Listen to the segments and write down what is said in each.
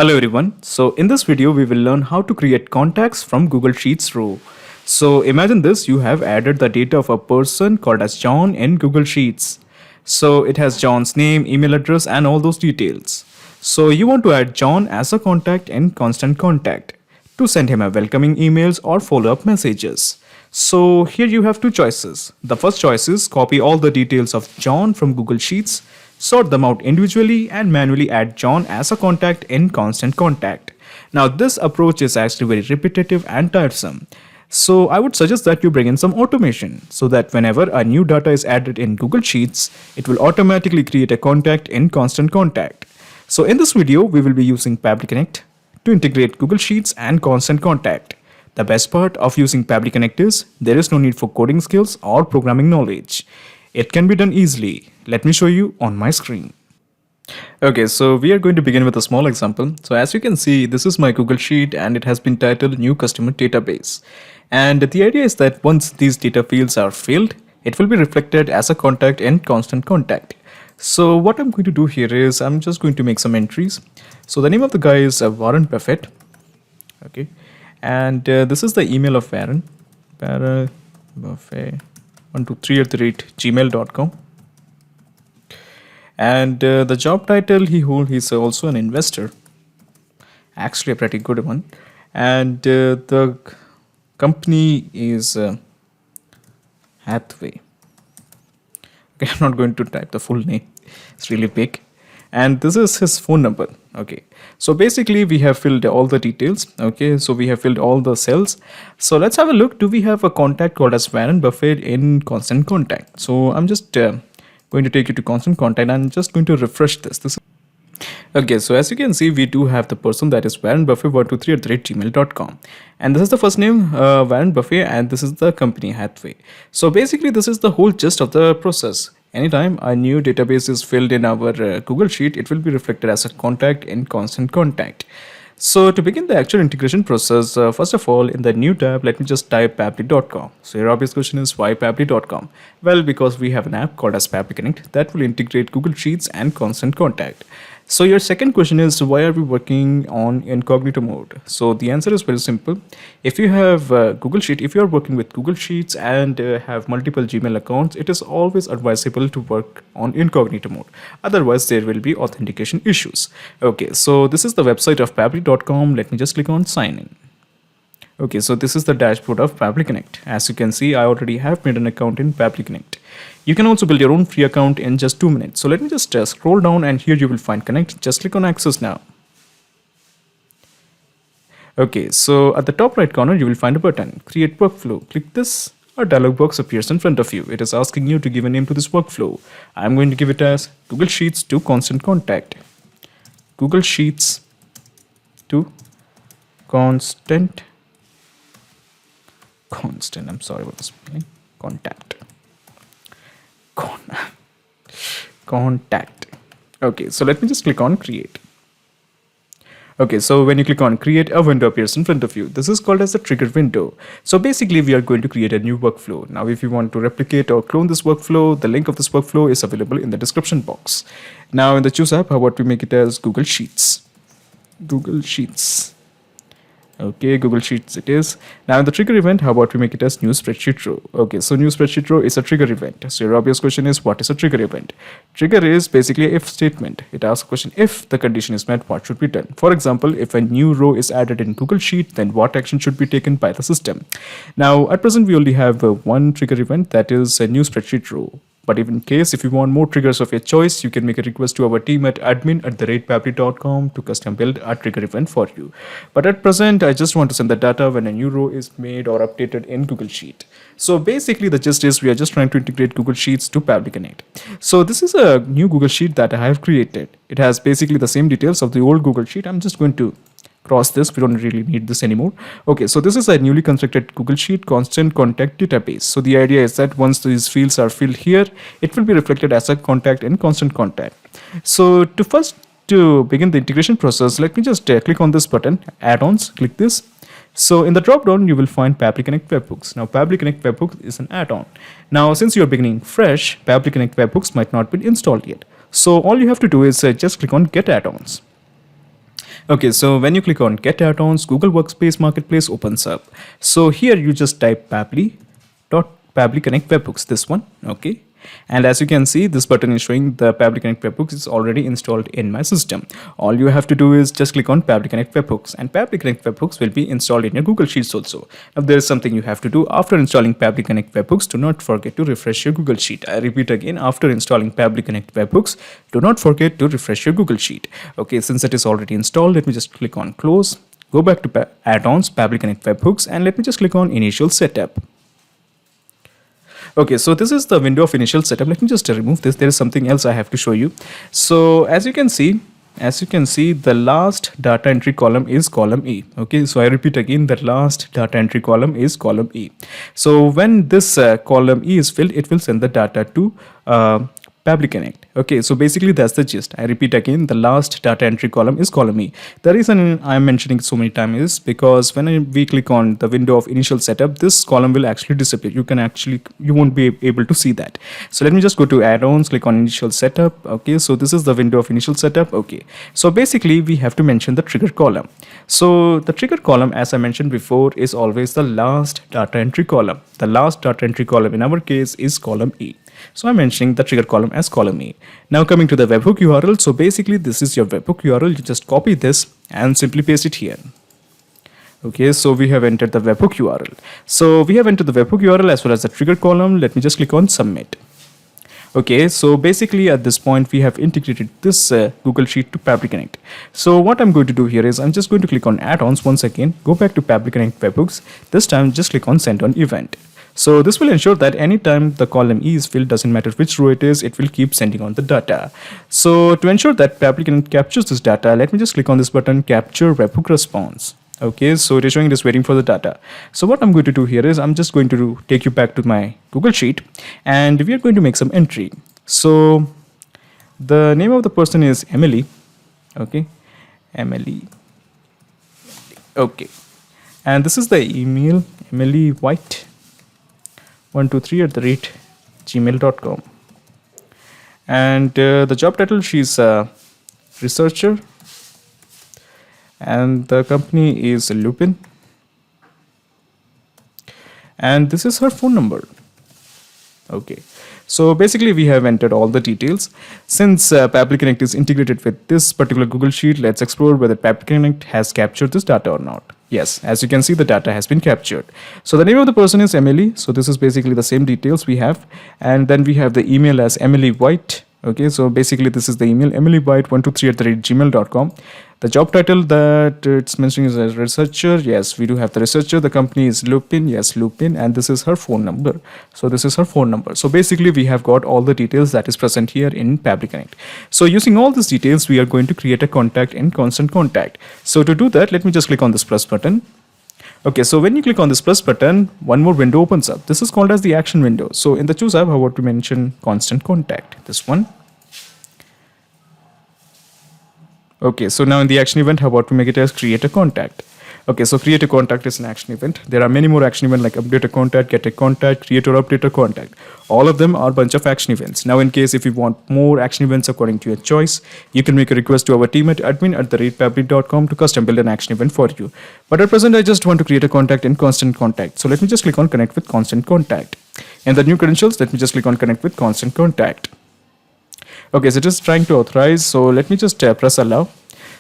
Hello everyone. So in this video we will learn how to create contacts from Google Sheets row. So imagine this, you have added the data of a person called as John in Google Sheets. So it has John's name, email address and all those details. So you want to add John as a contact in Constant Contact to send him a welcoming emails or follow-up messages. So here you have two choices. The first choice is copy all the details of John from Google Sheets, sort them out individually and manually add John as a contact in Constant Contact. Now this approach is actually very repetitive and tiresome. So I would suggest that you bring in some automation so that whenever a new data is added in Google Sheets, it will automatically create a contact in Constant Contact. So in this video, we will be using Pabbly Connect to integrate Google Sheets and Constant Contact. The best part of using Pabbly Connect is there is no need for coding skills or programming knowledge. It can be done easily. Let me show you on my screen. Okay, so we are going to begin with a small example. So as you can see, this is my Google Sheet and it has been titled New Customer Database. And the idea is that once these data fields are filled, it will be reflected as a contact in Constant Contact. So what I'm going to do here is I'm just going to make some entries. So the name of the guy is Warren Buffett. Okay, and this is the email of Warren Buffett 123@gmail.com. And the job title he's also an investor, actually a pretty good one. And the company is Hathaway. Okay, I'm not going to type the full name, it's really big. And this is his phone number. Okay, so basically we have filled all the details. Okay, so we have filled all the cells. So let's have a look. Do we have a contact called as Warren Buffett in Constant Contact? So I'm just going to take you to Constant Contact and I'm just going to refresh this. Okay, so as you can see, we do have the person that is Warren Buffett 123@gmail.com, and this is the first name Warren Buffett, and this is the company Hathaway. So basically, this is the whole gist of the process. Anytime a new database is filled in our Google Sheet, it will be reflected as a contact in Constant Contact. So to begin the actual integration process, first of all, in the new tab, let me just type pabbly.com. So your obvious question is, why pabbly.com? Well, because we have an app called as Pabbly Connect that will integrate Google Sheets and Constant Contact. So your second question is, why are we working on incognito mode? So the answer is very simple. If you have Google Sheet, if you are working with Google Sheets and have multiple Gmail accounts, it is always advisable to work on incognito mode. Otherwise, there will be authentication issues. Okay, so this is the website of pabbly.com. Let me just click on sign in. Okay, so this is the dashboard of Pabbly Connect. As you can see, I already have made an account in Pabbly Connect. You can also build your own free account in just 2 minutes. So let me just scroll down and here you will find Connect. Just click on Access now. Okay, so at the top right corner, you will find a button, Create Workflow. Click this. A dialog box appears in front of you. It is asking you to give a name to this workflow. I'm going to give it as Google Sheets to Constant Contact. Google Sheets to Constant, I'm sorry about the spelling, Contact. Contact. Okay, so let me just click on create. Okay, so when you click on create, a window appears in front of you. This is called as the trigger window. So basically we are going to create a new workflow. Now if you want to replicate or clone this workflow, the link of this workflow is available in the description box. Now in the choose app, how about we make it as Google Sheets. Google Sheets. Okay, Google Sheets it is. Now in the trigger event, how about we make it as new spreadsheet row? Okay, so new spreadsheet row is a trigger event. So your obvious question is, what is a trigger event? Trigger is basically an if statement. It asks a question, if the condition is met, what should be done? For example, if a new row is added in Google Sheet, then what action should be taken by the system? Now at present, we only have one trigger event, that is a new spreadsheet row. But even in case if you want more triggers of your choice, you can make a request to our team at admin@pabbly.com to custom build a trigger event for you. But at present, I just want to send the data when a new row is made or updated in Google Sheet. So basically the gist is we are just trying to integrate Google Sheets to Pabbly Connect. So this is a new Google Sheet that I have created. It has basically the same details of the old Google Sheet. I'm just going to cross this. We don't really need this anymore. Okay, so this is a newly constructed Google Sheet Constant Contact database. So the idea is that once these fields are filled here, it will be reflected as a contact in Constant Contact. So to begin the integration process, let me just click on this button, add-ons, click this. So in the drop down, you will find Pabbly Connect Webhooks. Now Pabbly Connect Webhooks is an add-on. Now since you're beginning fresh, Pabbly Connect Webhooks might not be installed yet. So all you have to do is just click on Get Add-ons. Okay, so when you click on Get Add-ons, Google Workspace Marketplace opens up. So here you just type Pabbly Connect Webhooks, this one, okay. And as you can see, this button is showing the Pabbly Connect Webhooks is already installed in my system. All you have to do is just click on Pabbly Connect Webhooks, and Pabbly Connect Webhooks will be installed in your Google Sheets also. Now there is something you have to do after installing Pabbly Connect Webhooks. Do not forget to refresh your Google Sheet. I repeat again, after installing Pabbly Connect Webhooks, do not forget to refresh your Google Sheet. Okay, since it is already installed, let me just click on Close. Go back to Add-ons, Pabbly Connect Webhooks, and let me just click on Initial Setup. Okay, so this is the window of initial setup. Let me just remove this. There is something else I have to show you. So as you can see, the last data entry column is column E. Okay, so I repeat again, the last data entry column is column E. So when this column E is filled, it will send the data to Pabbly Connect. Okay, so basically that's the gist. I repeat again, the last data entry column is column E. The reason I'm mentioning so many times is because when we click on the window of initial setup, this column will actually disappear. You won't be able to see that. So let me just go to add-ons, click on initial setup. Okay, so this is the window of initial setup. Okay, so basically we have to mention the trigger column. So the trigger column, as I mentioned before, is always the last data entry column. The last data entry column in our case is column E. So I'm mentioning the trigger column as column E. Now coming to the webhook URL. So basically this is your webhook URL. You just copy this and simply paste it here. Okay, so we have entered the webhook URL. So we have entered the webhook URL as well as the trigger column. Let me just click on submit. Okay, so basically at this point we have integrated this Google Sheet to Pabbly Connect. So what I'm going to do here is I'm just going to click on add-ons once again, go back to Pabbly Connect Webhooks. This time just click on send on event. So this will ensure that anytime the column E is filled, doesn't matter which row it is, it will keep sending on the data. So to ensure that Pabbly Connect captures this data, let me just click on this button, capture webhook response. Okay, so it is showing it is waiting for the data. So what I'm going to do here is I'm just going to take you back to my Google Sheet and we are going to make some entry. So the name of the person is Emily. Okay, Emily. Okay, and this is the email, Emily White 123@gmail.com, and the job title, she's a researcher, and the company is Lupin, and this is her phone number. Okay, so basically we have entered all the details. Since Pabbly Connect is integrated with this particular Google Sheet, let's explore whether Pabbly Connect has captured this data or not. Yes, as you can see, the data has been captured. So the name of the person is Emily. So this is basically the same details we have. And then we have the email as Emily White. Okay, so basically this is the email, emilywhite123@gmail.com. The job title that it's mentioning is as researcher. Yes, we do have the researcher. The company is Lupin. Yes, Lupin. And this is her phone number. So this is her phone number. So basically we have got all the details that is present here in Pabbly Connect. So using all these details, we are going to create a contact in Constant Contact. So to do that, let me just click on this plus button. Okay, so when you click on this plus button, one more window opens up. This is called as the action window. So in the choose app, how about to mention Constant Contact? This one. Okay, so now in the action event, how about to make it as create a contact? Okay, so create a contact is an action event. There are many more action events like update a contact, get a contact, create or update a contact. All of them are a bunch of action events. Now in case if you want more action events according to your choice, you can make a request to our team at admin@pabbly.com to custom build an action event for you. But at present, I just want to create a contact in Constant Contact. So let me just click on connect with Constant Contact. In the new credentials, let me just click on connect with Constant Contact. Okay, so it is trying to authorize. So let me just press allow.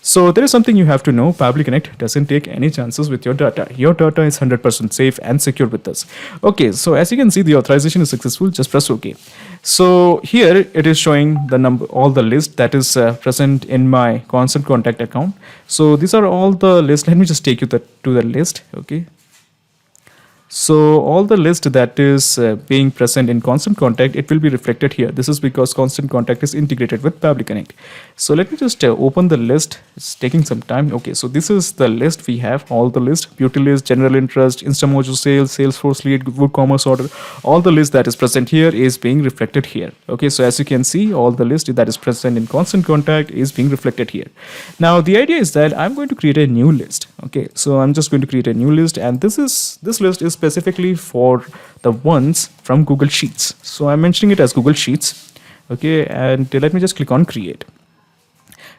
So there is something you have to know. Pabbly Connect doesn't take any chances with your data. Your data is 100% safe and secure with us. Okay, so as you can see, the authorization is successful. Just press OK. So here it is showing the number, all the list that is present in my Constant Contact account. So these are all the lists. Let me just take you to the list. Okay. So all the list that is being present in Constant Contact, it will be reflected here. This is because Constant Contact is integrated with Pabbly Connect. So let me just open the list. It's taking some time. Okay, so this is the list we have, all the list, beauty list, general interest, InstaMojo sales, Salesforce lead, WooCommerce order. All the list that is present here is being reflected here. Okay, so as you can see, all the list that is present in Constant Contact is being reflected here. Now the idea is that I'm going to create a new list. Okay, so I'm just going to create a new list, and this list is specifically for the ones from Google Sheets. So I'm mentioning it as Google Sheets. Okay, and let me just click on create.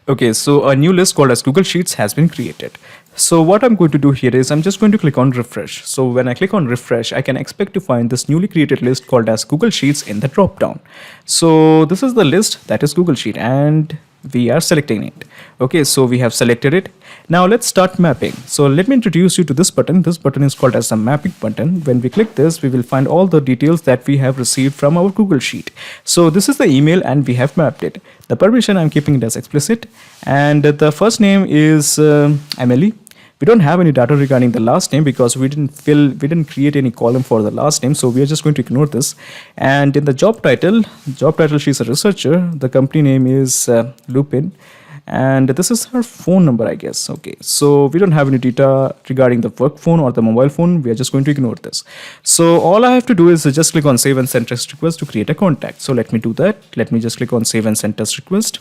Okay, so a new list called as Google Sheets has been created. So what I'm going to do here is I'm just going to click on refresh. So when I click on refresh, I can expect to find this newly created list called as Google Sheets in the drop down. So this is the list that is Google Sheet and we are selecting it. Okay, so we have selected it. Now let's start mapping. So let me introduce you to this button. This button is called as the mapping button. When we click this, we will find all the details that we have received from our Google Sheet. So this is the email and we have mapped it. The permission, I'm keeping it as explicit, and the first name is Emily. We don't have any data regarding the last name because we didn't create any column for the last name, so we are just going to ignore this. And in the job title, she's a researcher. The company name is Lupin, and this is her phone number, I guess. Okay, so we don't have any data regarding the work phone or the mobile phone. We are just going to ignore this. So all I have to do is just click on save and send test request to create a contact. So let me do that. Let me just click on save and send test request.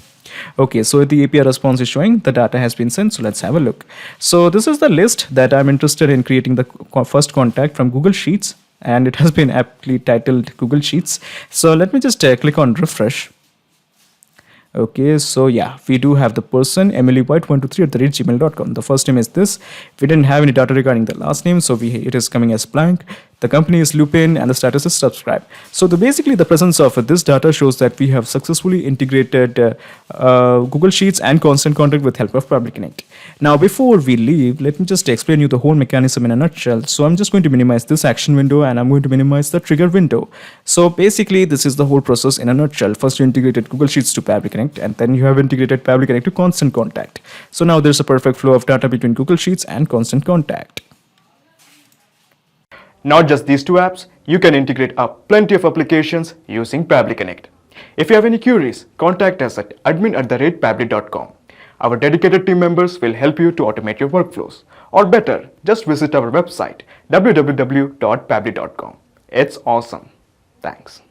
Okay, so the API response is showing the data has been sent. So let's have a look. So this is the list that I'm interested in creating the first contact from Google Sheets, and it has been aptly titled Google Sheets. So let me just click on refresh. Okay, so yeah, we do have the person emilywhite123@gmail.com. The first name is this. We didn't have any data regarding the last name, so it is coming as blank. The company is Lupin and the status is subscribe. So basically the presence of this data shows that we have successfully integrated Google Sheets and Constant Contact with help of Pabbly Connect. Now before we leave, let me just explain you the whole mechanism in a nutshell. So I'm just going to minimize this action window and I'm going to minimize the trigger window. So basically this is the whole process in a nutshell. First you integrated Google Sheets to Pabbly Connect, and then you have integrated Pabbly Connect to Constant Contact. So now there's a perfect flow of data between Google Sheets and Constant Contact. Not just these two apps, you can integrate up plenty of applications using Pabbly Connect. If you have any queries, contact us at admin@pabbly.com. Our dedicated team members will help you to automate your workflows. Or better, just visit our website www.pabbly.com. It's awesome. Thanks.